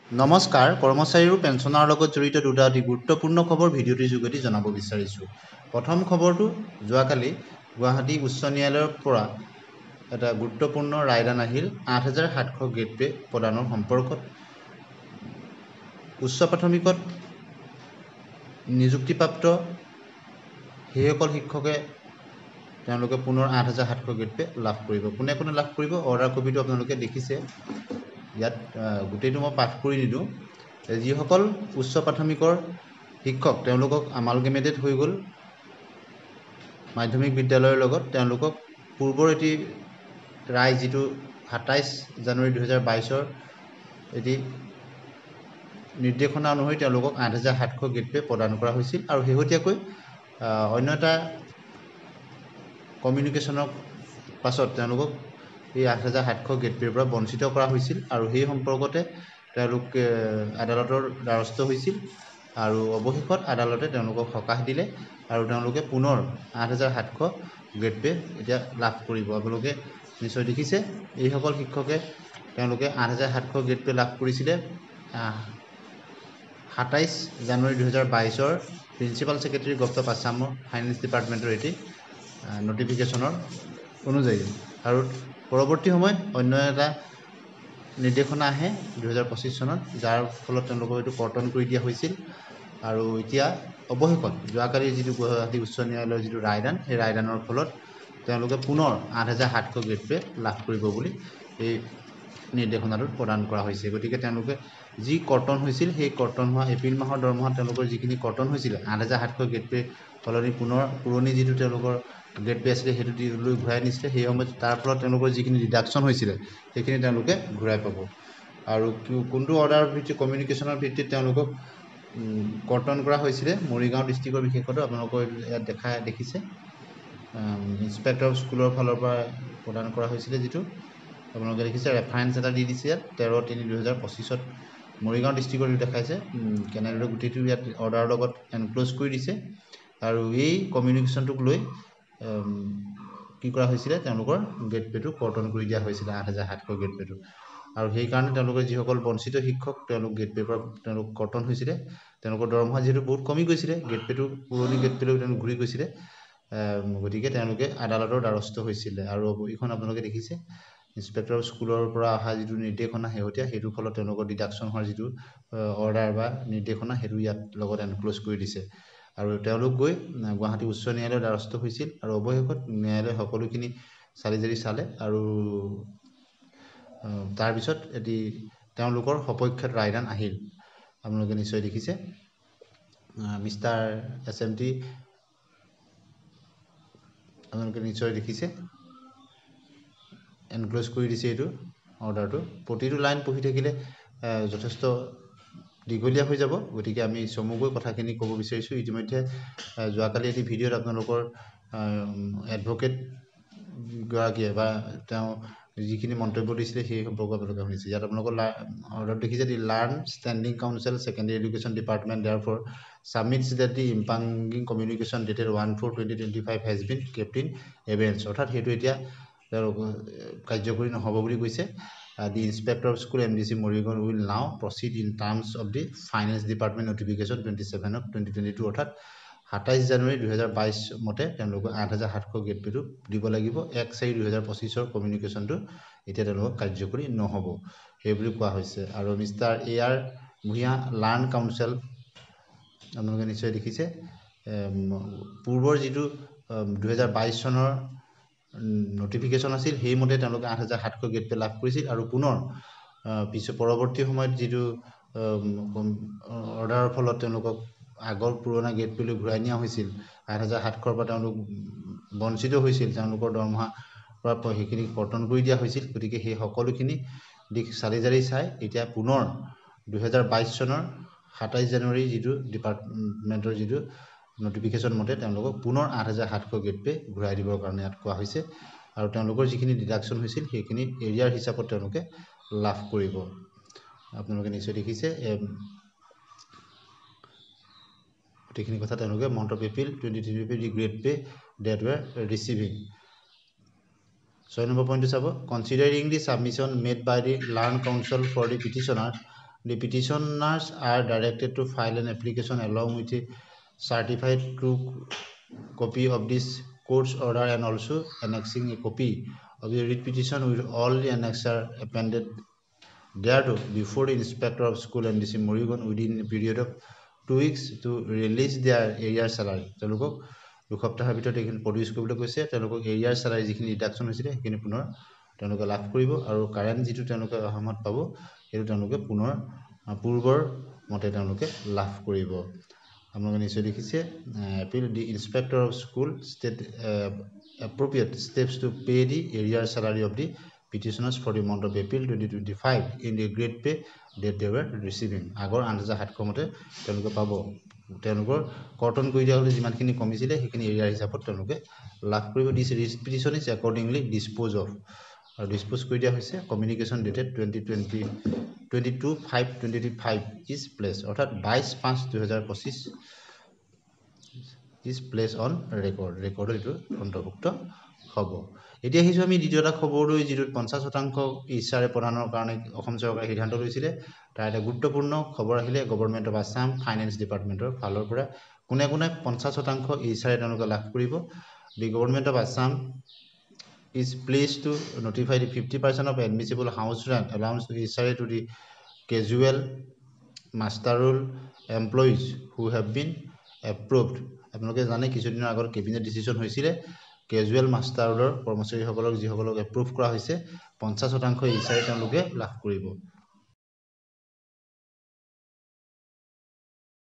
নমস্কাৰ কৰ্মচাৰী আৰু পেঞ্চনৰ লগত জড়িত দুটা অতি গুৰুত্বপূৰ্ণ খবৰ ভিডিঅ'টিৰ যোগেদি জনাব বিচাৰিছোঁ। প্ৰথম খবৰটো যোৱাকালি গুৱাহাটী উচ্চ ন্যায়ালয়ৰ পৰা এটা গুৰুত্বপূৰ্ণ ৰায়দান আহিল ৮৭০০ গ্ৰেড পে প্ৰদানৰ সম্পৰ্কত। উচ্চ প্ৰাথমিকত নিযুক্তিপ্ৰাপ্ত সেইসকল শিক্ষকে তেওঁলোকে পুনৰ ৮৭০০ গ্ৰেড পে লাভ কৰিব। কোনে কোনে লাভ কৰিব? অৰ্ডাৰ কপিটো আপোনালোকে দেখিছে। ইয়াত গোটেইটো মই পাঠ কৰি নিদিওঁ। যিসকল উচ্চ প্ৰাথমিকৰ শিক্ষক তেওঁলোকক আমালগেমেটেড হৈ গ'ল মাধ্যমিক বিদ্যালয়ৰ লগত, তেওঁলোকক পূৰ্বৰ এটি ৰায় যিটো ২৭ জানুৱাৰী ২০২২ এটি নিৰ্দেশনা অনুসৰি তেওঁলোকক ৮৭০০ গ্ৰেড পে প্ৰদান কৰা হৈছিল। আৰু শেহতীয়াকৈ অন্য এটা কমিউনিকেশ্যনৰ পাছত তেওঁলোকক এই ৮৭০০ গ্ৰেড পেৰ পৰা বঞ্চিত কৰা হৈছিল আৰু সেই সম্পৰ্কতে তেওঁলোকে আদালতৰ দ্বাৰস্থ হৈছিল আৰু অৱশেষত আদালতে তেওঁলোকক সকাহ দিলে আৰু তেওঁলোকে পুনৰ ৮৭০০ গ্ৰেড পে এতিয়া লাভ কৰিব। আপোনালোকে নিশ্চয় দেখিছে এইসকল শিক্ষকে তেওঁলোকে ৮৭০০ গ্ৰেড পে লাভ কৰিছিলে ২৭ জানুৱাৰী ২০২২ প্ৰিন্সিপাল ছেক্ৰেটাৰী গভট অফ আছামৰ ফাইনেন্স ডিপাৰ্টমেণ্টৰ এটি নটিফিকেশ্যনৰ অনুযায়ী। আৰু পৰৱৰ্তী সময়ত অন্য এটা নিৰ্দেশনা আহে ২০২৫ চনত, যাৰ ফলত তেওঁলোকক এইটো কৰ্তন কৰি দিয়া হৈছিল। আৰু এতিয়া অৱশেষত যোৱাকালি যিটো গুৱাহাটী উচ্চ ন্যায়ালয়ৰ যিটো ৰায়দান, সেই ৰায়দানৰ ফলত তেওঁলোকে পুনৰ ৮৭০০ গ্ৰেড পে লাভ কৰিব বুলি এই নিৰ্দেশনাটোত প্ৰদান কৰা হৈছে। গতিকে তেওঁলোকে যি কৰ্তন হৈছিল সেই কৰ্তন হোৱা এপ্ৰিল মাহৰ দৰমহাত তেওঁলোকৰ যিখিনি কৰ্তন হৈছিলে ৮৭০০ গ্ৰেড পে সলনি পুনৰ পুৰণি যিটো তেওঁলোকৰ গ্ৰেড পে আছিলে সেইটো লৈ ঘূৰাই নিছিলে। সেই সময়ত তাৰ ফলত তেওঁলোকৰ যিখিনি ডিডাকশ্যন হৈছিলে সেইখিনি তেওঁলোকে ঘূৰাই পাব। আৰু কোনটো অৰ্ডাৰ ভিত্তিত কমিউনিকেশ্যনৰ ভিত্তিত তেওঁলোকক কৰ্তন কৰা হৈছিলে মৰিগাঁও ডিষ্ট্ৰিক্টৰ বিশেষত আপোনালোকৰ ইয়াত দেখিছে ইনস্পেক্টৰ অফ স্কুলৰ ফালৰ পৰা প্ৰদান কৰা হৈছিলে। যিটো আপোনালোকে দেখিছে ৰেফাৰেঞ্চ এটা দি দিছে ইয়াত 13/3/2025 মৰিগাঁও ডিষ্ট্ৰিক্টৰ দেখাইছে। কেনেদৰে গোটেইটো ইয়াত অৰ্ডাৰৰ লগত এনক্ল'জ কৰি দিছে আৰু এই কমিউনিকেশ্যনটোক লৈ কি কৰা হৈছিলে তেওঁলোকৰ গ্ৰেড পেটো কৰ্তন কৰি দিয়া হৈছিলে ৮৭০০ গ্ৰেড পেটো। আৰু সেইকাৰণে তেওঁলোকৰ যিসকল বঞ্চিত শিক্ষক তেওঁলোক গ্ৰেড পেৰ পৰা তেওঁলোক কৰ্তন হৈছিলে, তেওঁলোকৰ দৰমহা যিহেতু বহুত কমি গৈছিলে, গ্ৰেড পেটো পুৰণি গ্ৰেড পেলৈ তেওঁলোক ঘূৰি গৈছিলে, গতিকে তেওঁলোকে আদালতৰ দ্বাৰস্থ হৈছিলে। আৰু এইখন আপোনালোকে দেখিছে ইনস্পেক্টৰ স্কুলৰ পৰা অহা যিটো নিৰ্দেশনা শেহতীয়া, সেইটোৰ ফলত তেওঁলোকৰ ডিডাকশ্যন হোৱাৰ যিটো অৰ্ডাৰ বা নিৰ্দেশনা সেইটো ইয়াত লগত এনক্ল'জ কৰি দিছে। আৰু তেওঁলোক গৈ গুৱাহাটী উচ্চ ন্যায়ালয়ৰ দ্বাৰস্থ হৈছিল আৰু অৱশেষত ন্যায়ালয়ে সকলোখিনি চালি জাৰি চালে আৰু তাৰপিছত এটি তেওঁলোকৰ সপক্ষত ৰায়দান আহিল। আপোনালোকে নিশ্চয় দেখিছে মিষ্টাৰ SMT আপোনালোকে নিশ্চয় দেখিছে এনক্ল'জ কৰি দিছে এইটো অৰ্ডাৰটো। প্ৰতিটো লাইন পঢ়ি থাকিলে যথেষ্ট দীঘলীয়া হৈ যাব, গতিকে আমি চমুকৈ কথাখিনি ক'ব বিচাৰিছোঁ। ইতিমধ্যে যোৱাকালি এটি ভিডিঅ'ত আপোনালোকৰ এডভকেট গৰাকীয়ে বা তেওঁ যিখিনি মন্তব্য দিছিলে সেই সম্পৰ্কে আপোনালোকে শুনিছে। ইয়াত আপোনালোকৰ অৰ্ডাৰ দেখিছে the learned standing council secondary education department therefore submits that the impugning communication dated 1/4/2025 has been kept in abeyance. অৰ্থাৎ সেইটো এতিয়া কাৰ্যকৰী নহ'ব বুলি কৈছে। The inspector of school MDC Morigaon will now proceed in terms of the finance department notification 27/2022 অৰ্থাৎ ২৭ জানুৱাৰী ২০২২ মতে তেওঁলোকে ৮৭০০ গ্ৰেড পেটো দিব লাগিব। 1/4/2025 কমিউনিকেশ্যনটো এতিয়া তেওঁলোকক কাৰ্যকৰী নহ'ব সেইবুলি কোৱা হৈছে। আৰু mister AR Bhuyan learn council আপোনালোকে নিশ্চয় দেখিছে পূৰ্বৰ যিটো ২০২২ চনৰ নটিফিকেশ্যন আছিল সেইমতে তেওঁলোকে ৮৭০০ গ্ৰেড পে লাভ কৰিছিল আৰু পুনৰ পৰৱৰ্তী সময়ত যিটো অৰ্ডাৰৰ ফলত তেওঁলোকক আগৰ পুৰণা গ্ৰেড পেলৈ ঘূৰাই নিয়া হৈছিল, ৮৭০০ পৰা তেওঁলোক বঞ্চিত হৈছিল, তেওঁলোকৰ দৰমহা পৰা সেইখিনি কৰ্তন কৰি দিয়া হৈছিল। গতিকে সেই সকলোখিনি দিশ চালি জাৰি চাই এতিয়া পুনৰ ২০২২ চনৰ ২৭ জানুৱাৰী যিটো ডিপাৰ্টমেণ্টৰ যিটো নটিফিকেশ্যন মতে তেওঁলোকক পুনৰ ৮৭০০ গ্ৰেড পে ঘূৰাই দিবৰ কাৰণে ইয়াত কোৱা হৈছে। আৰু তেওঁলোকৰ যিখিনি ডিডাকশ্যন হৈছিল সেইখিনি এৰিয়াৰ হিচাপত তেওঁলোকে লাভ কৰিব। আপোনালোকে নিশ্চয় দেখিছে গোটেইখিনি কথা তেওঁলোকে month of April 2023 the grade pay that were receiving. 6 number পইণ্টটো চাব, considering the submission made by the learned council for the petitioner The petitioners are directed to file an application along with a certified true copy of this court's order and also annexing a copy of the writ petition with all the annexer appended thereto before the inspector of school and DC Morrigan within a period of 2 weeks to release their area salary. তেওঁলোকক 2 সপ্তাহৰ ভিতৰত এইখিনি produce কৰিবলৈ কৈছে তেওঁলোকক এৰিয়াৰ salary যিখিনি reduction হৈছিল সেইখিনি পুনৰ তেওঁলোকে লাভ কৰিব আৰু কাৰেন্ট যিটো তেওঁলোকে অহমত পাব সেইটো তেওঁলোকে পুনৰ পূৰ্বৰ মতে তেওঁলোকে লাভ কৰিব আপোনালোকে নিশ্চয় দেখিছে appeal the inspector of school state appropriate steps to pay the area salary of the petitioners for the month of April 2025 in the grade pay that they were receiving আগৰ 8700 মতে তেওঁলোকে পাব তেওঁলোকৰ কটন কৰি দিয়া হলে যিমানখিনি কমিছিলে সেইখিনি এৰিয়া হিচাপত তেওঁলোকে লাভ কৰিব দিছ petition is accordingly disposed of আৰু ডিসপোজ কৰি দিয়া হৈছে কমিউনিকেশন ডেটেড 22/5/2025 is placed অৰ্থাৎ 22/5/2025 is placed on record এটো অন্তৰ্ভুক্ত হ'ব এতিয়া হিছো আমি দ্বিতীয়টা খবৰলৈ যেটো 50% ইছাৰে প্ৰদানৰ কাৰণে অসম চৰকাৰে সিদ্ধান্ত লৈছিলে তাৰ এটা গুৰুত্বপূৰ্ণ খবৰ আহিলে গভৰ্ণমেণ্ট অফ আসাম ফাইনান্স ডিপাৰ্টমেণ্টৰ ফালৰ পৰা কোনে 50% ইছাৰে তেওঁলোকে লাভ কৰিব the government of Assam is pleased to notify the 50% of admissible house rent allowance to Isare to the casual masteral employees who have been approved. আপোনালোকে জানে কিছুদিনৰ আগৰ কেবিনেট ডিসিশন হৈছিলে casual masteral কৰ্মচাৰীসকলক যিসকলক এপ্ৰুভ কৰা হৈছে 50% ইছাৰে তেওঁলোকে লাভ কৰিব